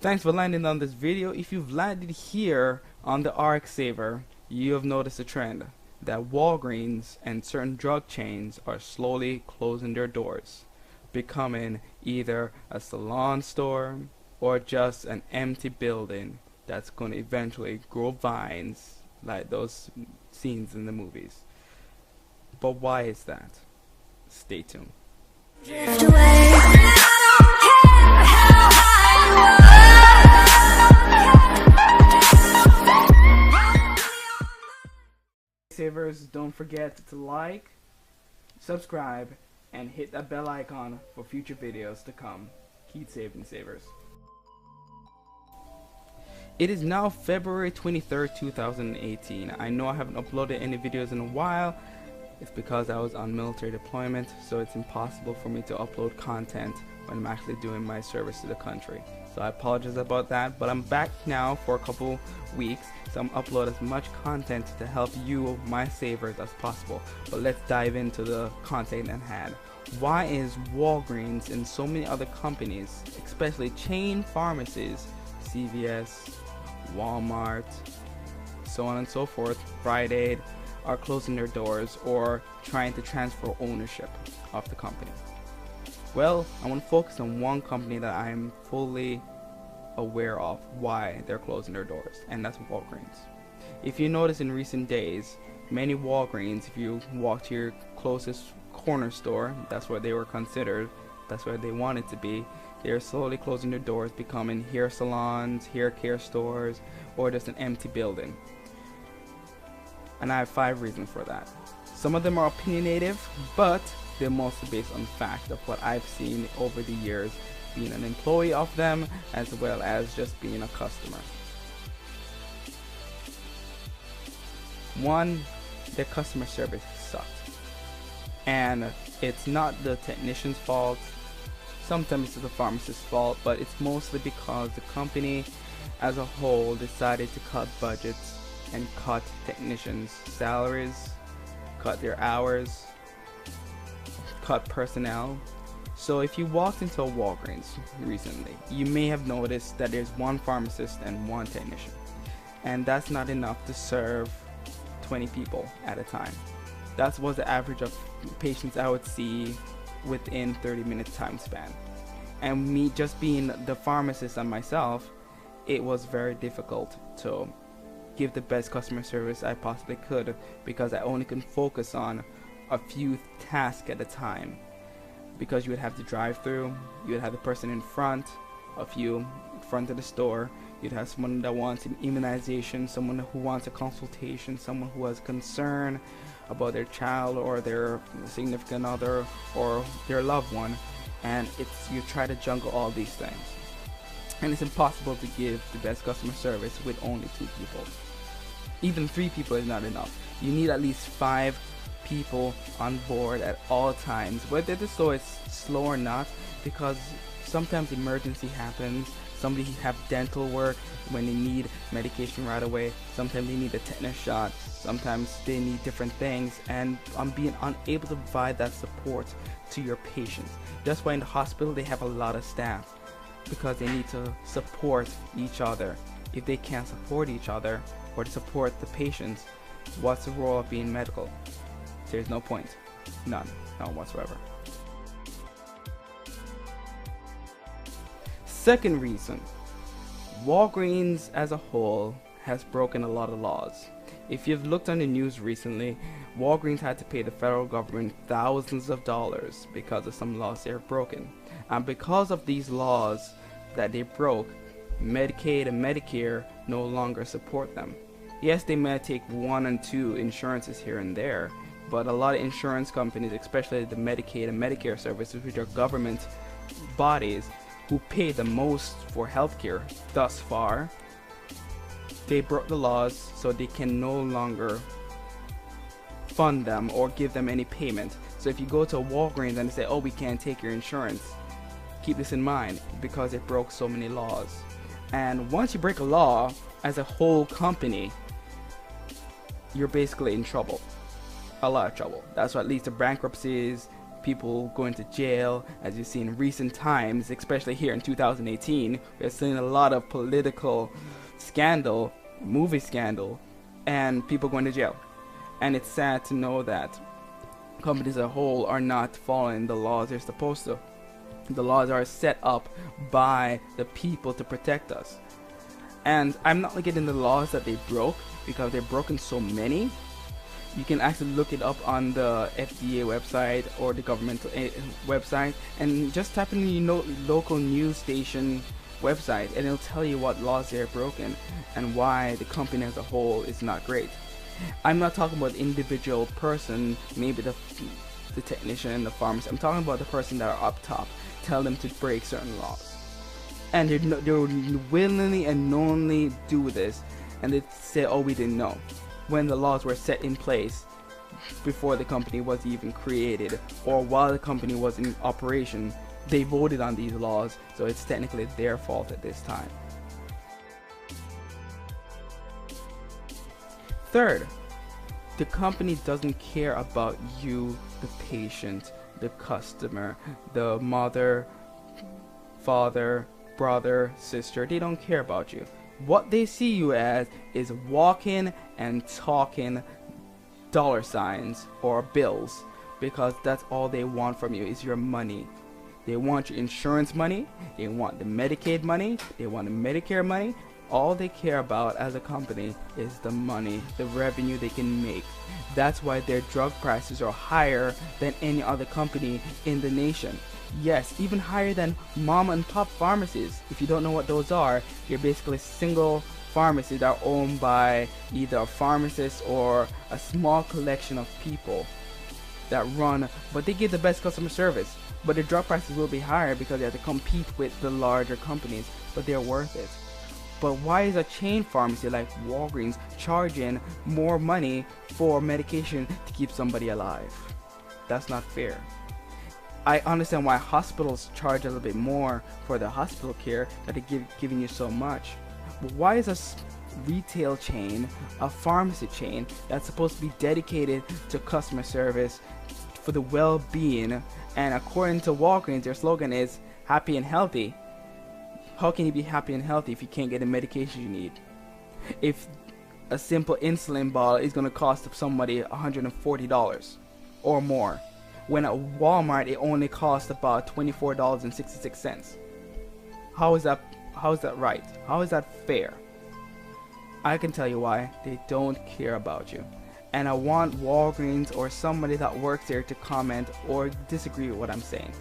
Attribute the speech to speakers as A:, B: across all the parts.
A: Thanks for landing on this video. If you've landed here on the RX Saver, you have noticed a trend that Walgreens and certain drug chains are slowly closing their doors, becoming either a salon store or just an empty building that's going to eventually grow vines like those scenes in the movies. But why is that? Stay tuned.
B: Drift away.
A: Savers, don't forget to like, subscribe, and hit that bell icon for future videos to come. Keep saving, savers. It is now February 23rd, 2018. I know I haven't uploaded any videos in a while. It's because I was on military deployment, so it's impossible for me to upload content when I'm actually doing my service to the country. So I apologize about that, but I'm back now for a couple weeks, so I'm upload as much content to help you, my savers, as possible. But let's dive into the content at hand. Why is Walgreens and so many other companies, especially chain pharmacies, CVS, Walmart, so on and so forth, Rite Aid, are closing their doors or trying to transfer ownership of the company? Well, I want to focus on one company that I'm fully aware of why they're closing their doors, and that's Walgreens. If you notice in recent days, many Walgreens, if you walk to your closest corner store, that's what they were considered, that's where they wanted to be, they're slowly closing their doors, becoming hair salons, hair care stores, or just an empty building. And I have 5 reasons for that. Some of them are opinionative, but they're mostly based on fact of what I've seen over the years, being an employee of them as well as just being a customer. 1, their customer service sucks. And it's not the technician's fault, sometimes it's the pharmacist's fault, but it's mostly because the company as a whole decided to cut budgets and cut technicians' salaries, cut their hours, cut personnel. So if you walked into a Walgreens recently, you may have noticed that there's 1 pharmacist and 1 technician, and that's not enough to serve 20 people at a time. That was the average of patients I would see within 30-minute time span. And me just being the pharmacist and myself, it was very difficult to give the best customer service I possibly could, because I only can focus on a few tasks at a time. Because you would have the drive-through, you would have the person in front of you, in front of the store, you'd have someone that wants an immunization, someone who wants a consultation, someone who has concern about their child or their significant other or their loved one, and you try to juggle all these things. And it's impossible to give the best customer service with only 2 people. Even 3 people is not enough. You need at least 5 people on board at all times, whether the store is slow or not, because sometimes emergency happens. Somebody have dental work when they need medication right away. Sometimes they need a tetanus shot. Sometimes they need different things, and I'm being unable to provide that support to your patients. That's why in the hospital they have a lot of staff, because they need to support each other. If they can't support each other or to support the patients, what's the role of being medical? There's no point. None whatsoever. Second reason, Walgreens as a whole has broken a lot of laws. If you've looked on the news recently, Walgreens had to pay the federal government thousands of dollars because of some laws they have broken. And because of these laws that they broke, Medicaid and Medicare no longer support them. Yes, they may take 1 and 2 insurances here and there, but a lot of insurance companies, especially the Medicaid and Medicare services, which are government bodies who pay the most for healthcare thus far, they broke the laws, so they can no longer fund them or give them any payment. So if you go to a Walgreens and they say, oh, we can't take your insurance, keep this in mind, because it broke so many laws. And once you break a law as a whole company, you're basically in trouble. A lot of trouble. That's what leads to bankruptcies, people going to jail, as you see in recent times, especially here in 2018. We're seeing a lot of political scandal, movie scandal, and people going to jail. And it's sad to know that companies as a whole are not following the laws they're supposed to. The laws are set up by the people to protect us. And I'm not looking at the laws that they broke, because they've broken so many. You can actually look it up on the FDA website or the governmental website, and just type in the local news station website, and it'll tell you what laws they're broken and why the company as a whole is not great. I'm not talking about the individual person, maybe the technician and the pharmacist. I'm talking about the person that are up top. Tell them to break certain laws, and they willingly and knowingly do this, and they say, "Oh, we didn't know," when the laws were set in place before the company was even created, or while the company was in operation. They voted on these laws, so it's technically their fault at this time. Third, the company doesn't care about you, the patient, the customer, the mother, father, brother, sister. They don't care about you. What they see you as is walking and talking dollar signs or bills, because that's all they want from you is your money. They want your insurance money, they want the Medicaid money, they want the Medicare money. All they care about as a company is the money, the revenue they can make. That's why their drug prices are higher than any other company in the nation. Yes, even higher than mom and pop pharmacies. If you don't know what those are, they're basically single pharmacies that are owned by either a pharmacist or a small collection of people that run, but they give the best customer service. But the drug prices will be higher because they have to compete with the larger companies, but they're worth it. But why is a chain pharmacy like Walgreens charging more money for medication to keep somebody alive? That's not fair. I understand why hospitals charge a little bit more for the hospital care, that they're giving you so much. But why is a retail chain, a pharmacy chain that's supposed to be dedicated to customer service for the well-being, and according to Walgreens, their slogan is happy and healthy? How can you be happy and healthy if you can't get the medication you need? If a simple insulin bottle is going to cost somebody $140 or more, when at Walmart it only costs about $24.66. How is that right? How is that fair? I can tell you why. They don't care about you. And I want Walgreens or somebody that works there to comment or disagree with what I'm saying,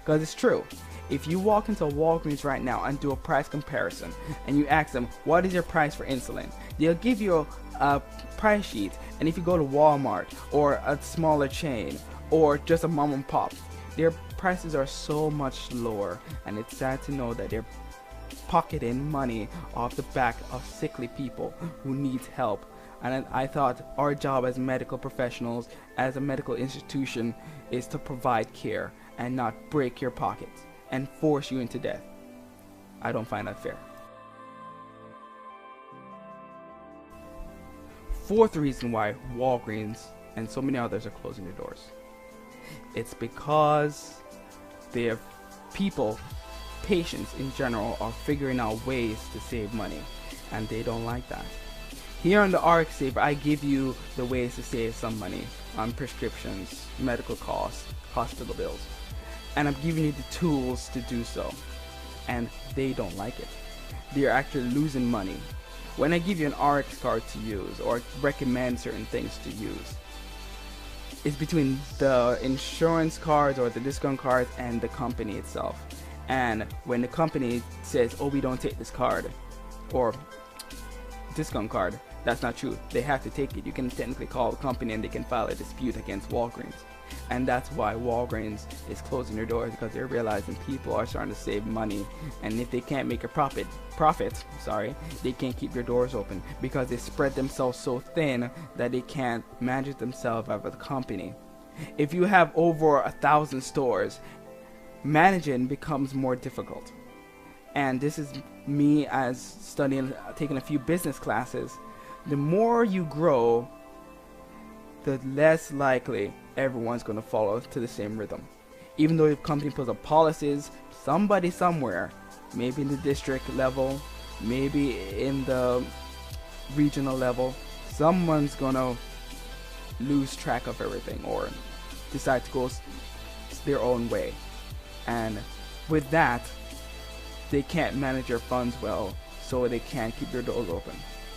A: because it's true. If you walk into Walgreens right now and do a price comparison and you ask them, what is your price for insulin? They'll give you a price sheet. And if you go to Walmart or a smaller chain or just a mom and pop, their prices are so much lower, and it's sad to know that they're pocketing money off the back of sickly people who need help. And I thought our job as medical professionals, as a medical institution, is to provide care and not break your pockets and force you into death. I don't find that fair. Fourth reason why Walgreens and so many others are closing their doors. It's because their people, patients in general, are figuring out ways to save money, and they don't like that. Here on the RX Saver, I give you the ways to save some money on prescriptions, medical costs, hospital bills, and I'm giving you the tools to do so, and they don't like it. They're actually losing money. When I give you an RX card to use or recommend certain things to use, it's between the insurance cards or the discount cards and the company itself. And when the company says, oh, we don't take this card or discount card, that's not true. They have to take it. You can technically call the company and they can file a dispute against Walgreens. And that's why Walgreens is closing their doors, because they're realizing people are starting to save money, and if they can't make a profit, they can't keep their doors open because they spread themselves so thin that they can't manage themselves as a company. If you have over 1,000 stores, managing becomes more difficult. And this is me as taking a few business classes. The more you grow, the less likely everyone's going to follow to the same rhythm. Even though the company puts up policies, somebody somewhere, maybe in the district level, maybe in the regional level, someone's going to lose track of everything or decide to go their own way. And with that, they can't manage their funds well, so they can't keep their doors open.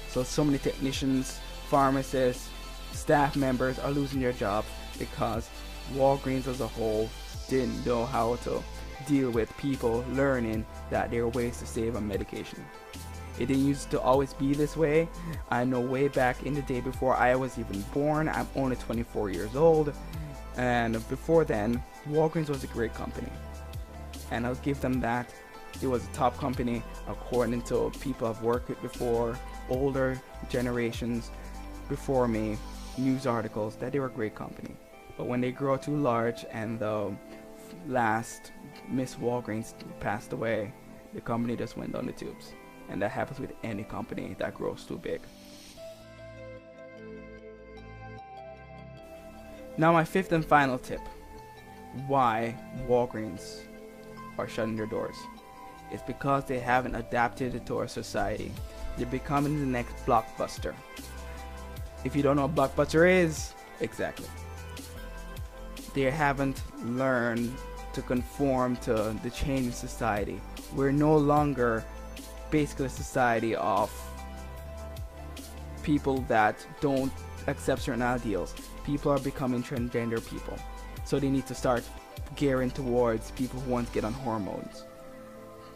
A: So many technicians, pharmacists, staff members are losing their jobs because Walgreens as a whole didn't know how to deal with people learning that there are ways to save on medication. It didn't used to always be this way. I know way back in the day before I was even born, I'm only 24 years old, and before then, Walgreens was a great company. And I'll give them that. It was a top company according to people I've worked with before, older generations before me, news articles, that they were a great company. But when they grow too large and the last Miss Walgreens passed away, the company just went down the tubes. And that happens with any company that grows too big. Now my fifth and final tip. Why Walgreens are shutting their doors. It's because they haven't adapted to our society. They're becoming the next BlockBuster. If you don't know what BlockBuster is, exactly. They haven't learned to conform to the changing society. We're no longer basically a society of people that don't accept certain ideals. People are becoming transgender people. So they need to start gearing towards people who want to get on hormones.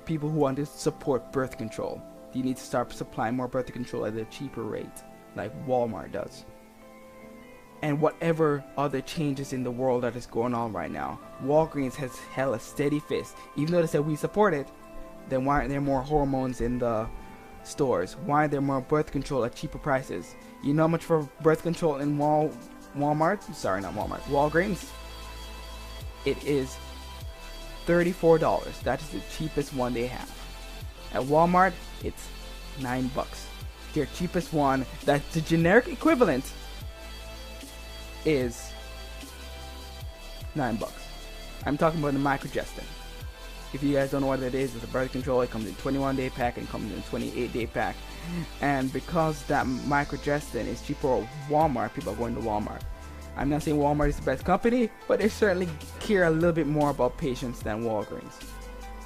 A: People who want to support birth control. You need to start supplying more birth control at a cheaper rate, like Walmart does. And whatever other changes in the world that is going on right now, Walgreens has held a steady fist. Even though they said we support it, then why aren't there more hormones in the stores? Why aren't there more birth control at cheaper prices? You know how much for birth control in Walmart? Sorry, not Walmart. Walgreens? It is $34. That is the cheapest one they have. At Walmart, it's $9. Their cheapest one, that's the generic equivalent, is $9. I'm talking about the microgestin. If you guys don't know what it is, it's a birth control. It comes in 21-day pack and comes in 28-day pack. And because that microgestin is cheaper at Walmart, people are going to Walmart. I'm not saying Walmart is the best company, but they certainly care a little bit more about patients than Walgreens.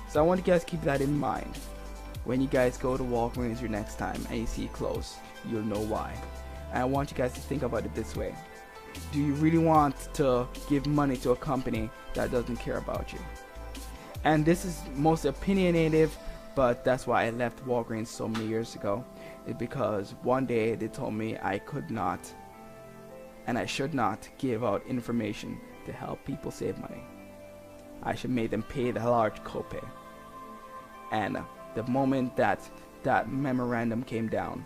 A: So I want you guys to keep that in mind. When you guys go to Walgreens your next time and you see it close, you'll know why. And I want you guys to think about it this way. Do you really want to give money to a company that doesn't care about you? And this is most opinionated, but that's why I left Walgreens so many years ago. It's because one day they told me I could not and I should not give out information to help people save money. I should make them pay the large copay. And the moment that memorandum came down,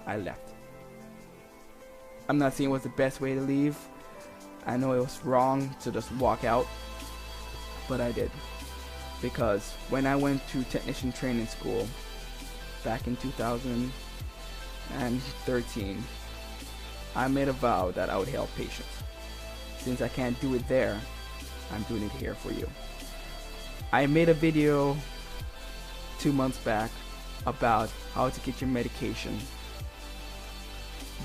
A: I left. I'm not saying it was the best way to leave. I know it was wrong to just walk out, but I did. Because when I went to technician training school back in 2013, I made a vow that I would help patients. Since I can't do it there, I'm doing it here for you. I made a video 2 months back about how to get your medication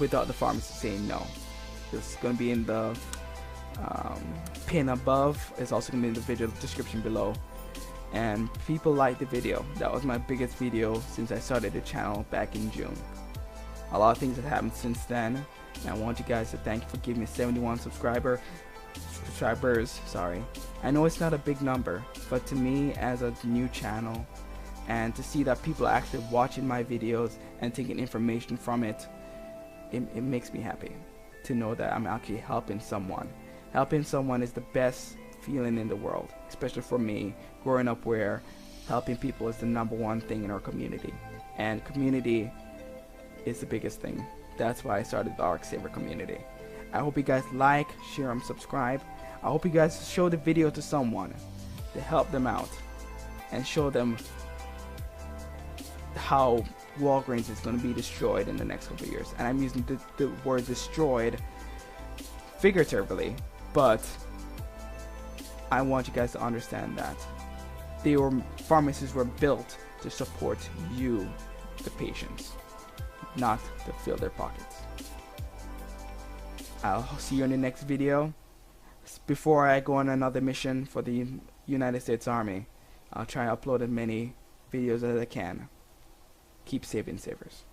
A: without the pharmacist saying no. It's going to be in the pin above. It's also going to be in the video description below. And people liked the video. That was my biggest video since I started the channel back in June. A lot of things have happened since then, and I want you guys to thank you for giving me 71 subscribers. Sorry. I know it's not a big number, but to me as a new channel, and to see that people are actually watching my videos and taking information from it, it makes me happy to know that I'm actually helping someone. Helping someone is the best feeling in the world, especially for me, growing up where helping people is the #1 thing in our community. And community is the biggest thing. That's why I started the Arc Saver community. I hope you guys like, share, and subscribe. I hope you guys show the video to someone to help them out and show them how Walgreens is going to be destroyed in the next couple of years. And I'm using the word destroyed figuratively, but I want you guys to understand that pharmacies were built to support you, the patients, not to fill their pockets. I'll see you in the next video. Before I go on another mission for the United States Army, I'll try to upload as many videos as I can. Keep saving savers.